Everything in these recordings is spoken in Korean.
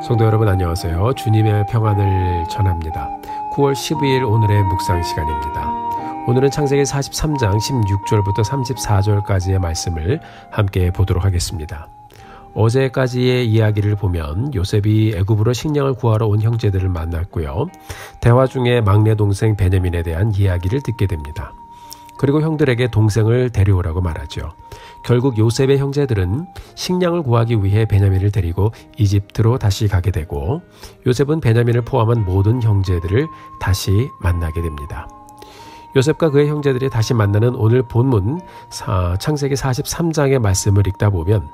성도 여러분 안녕하세요. 주님의 평안을 전합니다. 9월 12일 오늘의 묵상 시간입니다. 오늘은 창세기 43장 16절부터 34절까지의 말씀을 함께 보도록 하겠습니다. 어제까지의 이야기를 보면 요셉이 애굽으로 식량을 구하러 온 형제들을 만났고요. 대화 중에 막내 동생 베냐민에 대한 이야기를 듣게 됩니다. 그리고 형들에게 동생을 데려오라고 말하죠. 결국 요셉의 형제들은 식량을 구하기 위해 베냐민을 데리고 이집트로 다시 가게 되고 요셉은 베냐민을 포함한 모든 형제들을 다시 만나게 됩니다. 요셉과 그의 형제들이 다시 만나는 오늘 본문 창세기 43장의 말씀을 읽다 보면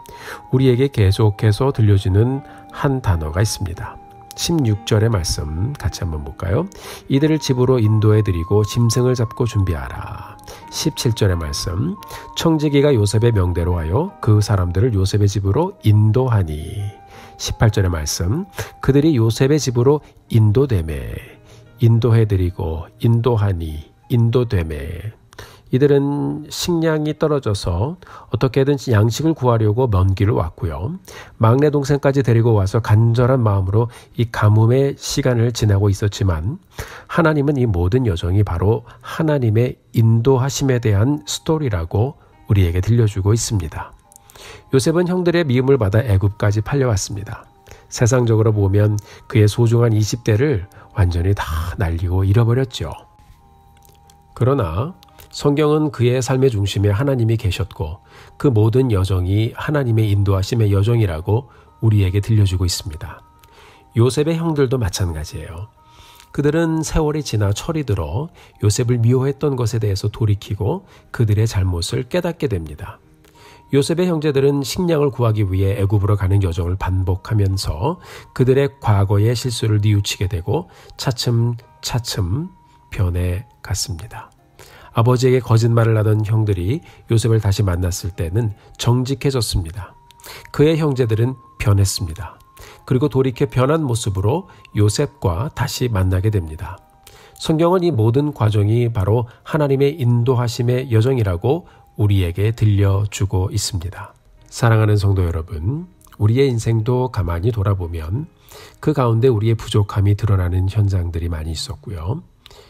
우리에게 계속해서 들려주는 한 단어가 있습니다. 16절의 말씀 같이 한번 볼까요? 이들을 집으로 인도해 드리고 짐승을 잡고 준비하라. 17절의 말씀 청지기가 요셉의 명대로 하여 그 사람들을 요셉의 집으로 인도하니. 18절의 말씀 그들이 요셉의 집으로 인도되매. 인도해 드리고 인도하니 인도되매. 이들은 식량이 떨어져서 어떻게든 양식을 구하려고 먼 길을 왔고요. 막내 동생까지 데리고 와서 간절한 마음으로 이 가뭄의 시간을 지나고 있었지만 하나님은 이 모든 여정이 바로 하나님의 인도하심에 대한 스토리라고 우리에게 들려주고 있습니다. 요셉은 형들의 미움을 받아 애굽까지 팔려왔습니다. 세상적으로 보면 그의 소중한 20대를 완전히 다 날리고 잃어버렸죠. 그러나 성경은 그의 삶의 중심에 하나님이 계셨고 그 모든 여정이 하나님의 인도하심의 여정이라고 우리에게 들려주고 있습니다. 요셉의 형들도 마찬가지예요. 그들은 세월이 지나 철이 들어 요셉을 미워했던 것에 대해서 돌이키고 그들의 잘못을 깨닫게 됩니다. 요셉의 형제들은 식량을 구하기 위해 애굽으로 가는 여정을 반복하면서 그들의 과거의 실수를 뉘우치게 되고 차츰차츰 변해갔습니다. 아버지에게 거짓말을 하던 형들이 요셉을 다시 만났을 때는 정직해졌습니다. 그의 형제들은 변했습니다. 그리고 돌이켜 변한 모습으로 요셉과 다시 만나게 됩니다. 성경은 이 모든 과정이 바로 하나님의 인도하심의 여정이라고 우리에게 들려주고 있습니다. 사랑하는 성도 여러분, 우리의 인생도 가만히 돌아보면 그 가운데 우리의 부족함이 드러나는 현장들이 많이 있었고요.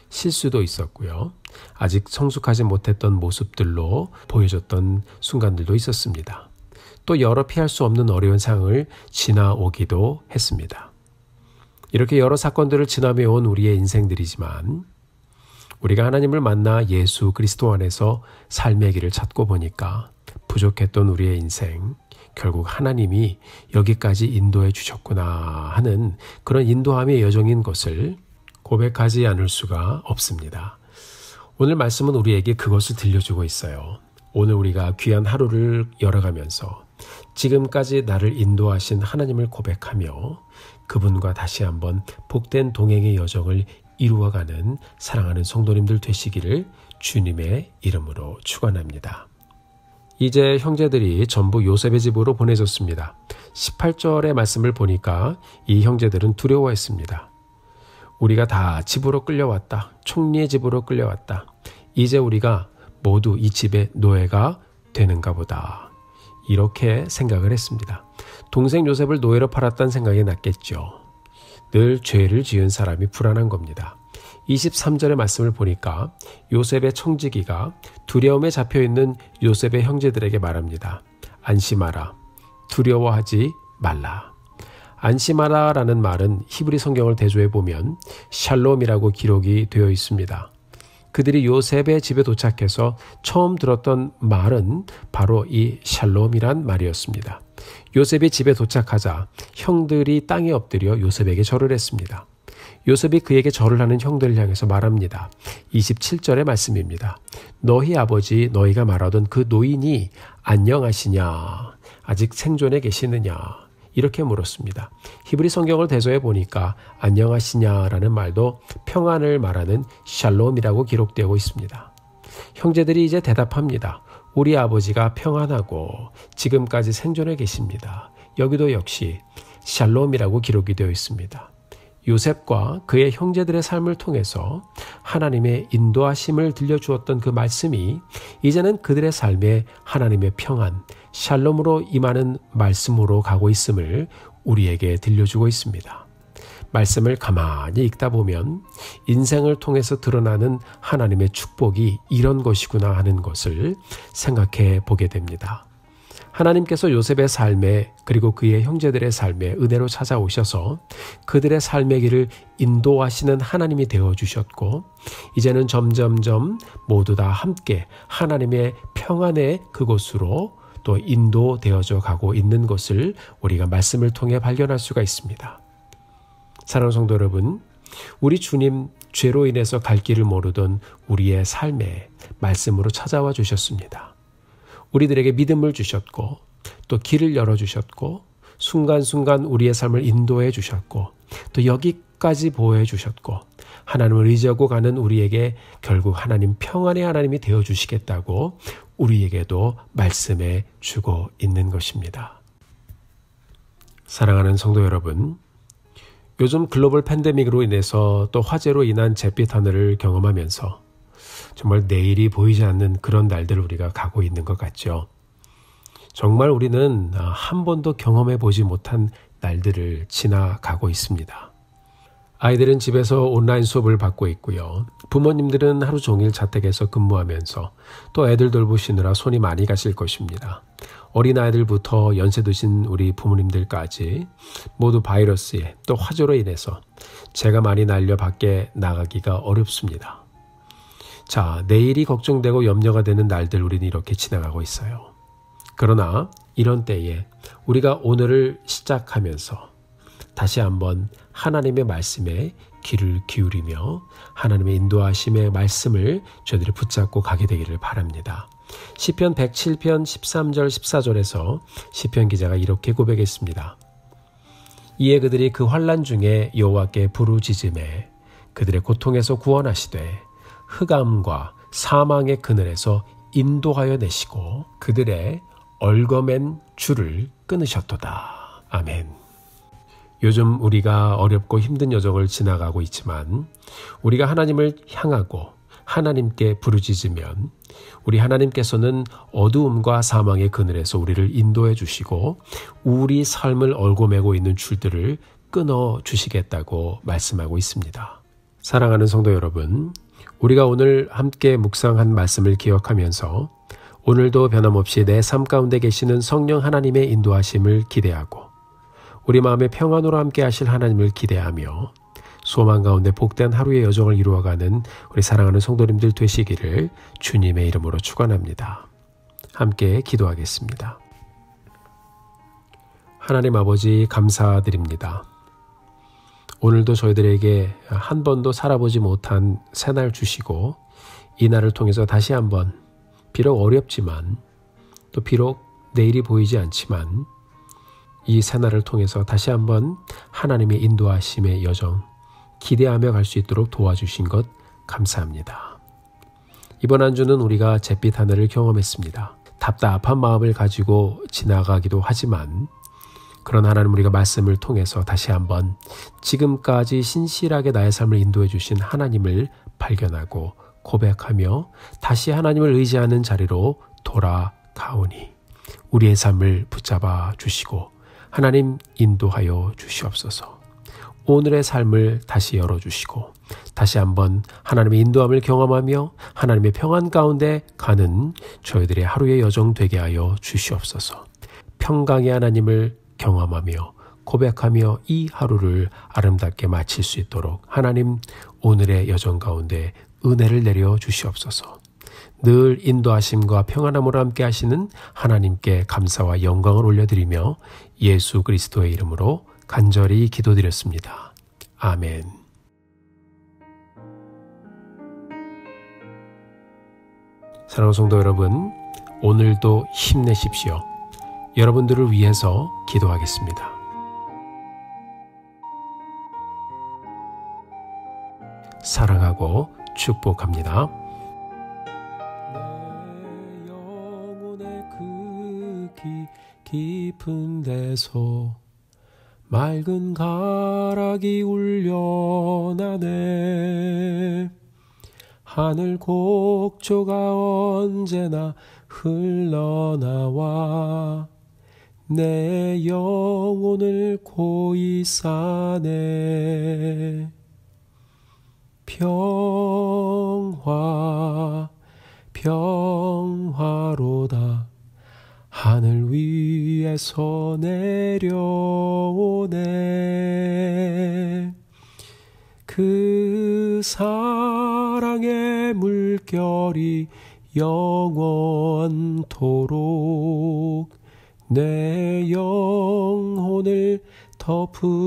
실수도 있었고요. 아직 성숙하지 못했던 모습들로 보여졌던 순간들도 있었습니다. 또 여러 피할 수 없는 어려운 상황을 지나오기도 했습니다. 이렇게 여러 사건들을 지나며 온 우리의 인생들이지만 우리가 하나님을 만나 예수 그리스도 안에서 삶의 길을 찾고 보니까 부족했던 우리의 인생, 결국 하나님이 여기까지 인도해 주셨구나 하는 그런 인도함의 여정인 것을 고백하지 않을 수가 없습니다. 오늘 말씀은 우리에게 그것을 들려주고 있어요. 오늘 우리가 귀한 하루를 열어가면서 지금까지 나를 인도하신 하나님을 고백하며 그분과 다시 한번 복된 동행의 여정을 이루어가는 사랑하는 성도님들 되시기를 주님의 이름으로 축원합니다. 이제 형제들이 전부 요셉의 집으로 보내졌습니다. 18절의 말씀을 보니까 이 형제들은 두려워했습니다. 우리가 다 집으로 끌려왔다. 총리의 집으로 끌려왔다. 이제 우리가 모두 이 집의 노예가 되는가 보다. 이렇게 생각을 했습니다. 동생 요셉을 노예로 팔았다는 생각이 났겠죠. 늘 죄를 지은 사람이 불안한 겁니다. 23절의 말씀을 보니까 요셉의 청지기가 두려움에 잡혀있는 요셉의 형제들에게 말합니다. 안심하라. 두려워하지 말라. 안심하라라는 말은 히브리 성경을 대조해 보면 샬롬이라고 기록이 되어 있습니다. 그들이 요셉의 집에 도착해서 처음 들었던 말은 바로 이 샬롬이란 말이었습니다. 요셉이 집에 도착하자 형들이 땅에 엎드려 요셉에게 절을 했습니다. 요셉이 그에게 절을 하는 형들을 향해서 말합니다. 27절의 말씀입니다. 너희 아버지 너희가 말하던 그 노인이 안녕하시냐? 아직 생존해 계시느냐? 이렇게 물었습니다. 히브리 성경을 대조해 보니까 안녕하시냐라는 말도 평안을 말하는 샬롬이라고 기록되고 있습니다. 형제들이 이제 대답합니다. 우리 아버지가 평안하고 지금까지 생존해 계십니다. 여기도 역시 샬롬이라고 기록이 되어 있습니다. 요셉과 그의 형제들의 삶을 통해서 하나님의 인도하심을 들려주었던 그 말씀이 이제는 그들의 삶에 하나님의 평안, 샬롬으로 임하는 말씀으로 가고 있음을 우리에게 들려주고 있습니다. 말씀을 가만히 읽다 보면 인생을 통해서 드러나는 하나님의 축복이 이런 것이구나 하는 것을 생각해 보게 됩니다. 하나님께서 요셉의 삶에 그리고 그의 형제들의 삶에 은혜로 찾아오셔서 그들의 삶의 길을 인도하시는 하나님이 되어주셨고 이제는 점점점 모두 다 함께 하나님의 평안의 그곳으로 또 인도되어져 가고 있는 것을 우리가 말씀을 통해 발견할 수가 있습니다. 사랑하는 성도 여러분, 우리 주님 죄로 인해서 갈 길을 모르던 우리의 삶에 말씀으로 찾아와 주셨습니다. 우리들에게 믿음을 주셨고 또 길을 열어주셨고 순간순간 우리의 삶을 인도해 주셨고 또 여기까지 보호해 주셨고 하나님을 의지하고 가는 우리에게 결국 하나님 평안의 하나님이 되어주시겠다고 우리에게도 말씀해 주고 있는 것입니다. 사랑하는 성도 여러분, 요즘 글로벌 팬데믹으로 인해서 또 화재로 인한 잿빛 하늘을 경험하면서 정말 내일이 보이지 않는 그런 날들을 우리가 가고 있는 것 같죠. 정말 우리는 한 번도 경험해 보지 못한 날들을 지나가고 있습니다. 아이들은 집에서 온라인 수업을 받고 있고요. 부모님들은 하루 종일 자택에서 근무하면서 또 애들 돌보시느라 손이 많이 가실 것입니다. 어린아이들부터 연세 드신 우리 부모님들까지 모두 바이러스에 또 화재로 인해서 재가 많이 날려 밖에 나가기가 어렵습니다. 자, 내일이 걱정되고 염려가 되는 날들 우리는 이렇게 지나가고 있어요. 그러나 이런 때에 우리가 오늘을 시작하면서 다시 한번 하나님의 말씀에 귀를 기울이며 하나님의 인도하심의 말씀을 저희들이 붙잡고 가게 되기를 바랍니다. 시편 107편 13절 14절에서 시편 기자가 이렇게 고백했습니다. 이에 그들이 그 환난 중에 여호와께 부르짖음에 그들의 고통에서 구원하시되 흑암과 사망의 그늘에서 인도하여 내시고 그들의 얽어맨 줄을 끊으셨도다. 아멘. 요즘 우리가 어렵고 힘든 여정을 지나가고 있지만 우리가 하나님을 향하고 하나님께 부르짖으면 우리 하나님께서는 어두움과 사망의 그늘에서 우리를 인도해 주시고 우리 삶을 얽어매고 있는 줄들을 끊어 주시겠다고 말씀하고 있습니다. 사랑하는 성도 여러분, 우리가 오늘 함께 묵상한 말씀을 기억하면서 오늘도 변함없이 내 삶 가운데 계시는 성령 하나님의 인도하심을 기대하고 우리 마음의 평안으로 함께 하실 하나님을 기대하며 소망 가운데 복된 하루의 여정을 이루어가는 우리 사랑하는 성도님들 되시기를 주님의 이름으로 축원합니다. 함께 기도하겠습니다. 하나님 아버지 감사드립니다. 오늘도 저희들에게 한 번도 살아보지 못한 새날 주시고 이 날을 통해서 다시 한번 비록 어렵지만 또 비록 내일이 보이지 않지만 이 새날을 통해서 다시 한번 하나님의 인도하심의 여정 기대하며 갈 수 있도록 도와주신 것 감사합니다. 이번 한 주는 우리가 잿빛 하늘을 경험했습니다. 답답한 마음을 가지고 지나가기도 하지만 그런 하나님 우리가 말씀을 통해서 다시 한번 지금까지 신실하게 나의 삶을 인도해 주신 하나님을 발견하고 고백하며 다시 하나님을 의지하는 자리로 돌아가오니 우리의 삶을 붙잡아 주시고 하나님 인도하여 주시옵소서. 오늘의 삶을 다시 열어주시고 다시 한번 하나님의 인도함을 경험하며 하나님의 평안 가운데 가는 저희들의 하루의 여정 되게 하여 주시옵소서. 평강의 하나님을 경험하며 고백하며 이 하루를 아름답게 마칠 수 있도록 하나님 오늘의 여정 가운데 은혜를 내려 주시옵소서. 늘 인도하심과 평안함으로 함께 하시는 하나님께 감사와 영광을 올려드리며 예수 그리스도의 이름으로 간절히 기도드렸습니다. 아멘. 사랑하는 성도 여러분, 오늘도 힘내십시오. 여러분들을 위해서 기도하겠습니다. 사랑하고 축복합니다. 내 영혼의 그 깊은 데서 맑은 가락이 울려나네. 하늘 곡조가 언제나 흘러나와 내 영혼을 고이 싸네. 평화 평화로다. 하늘 위에서 내려오네. 그 사랑의 물결이 영원토록 내 영혼을 덮으소서.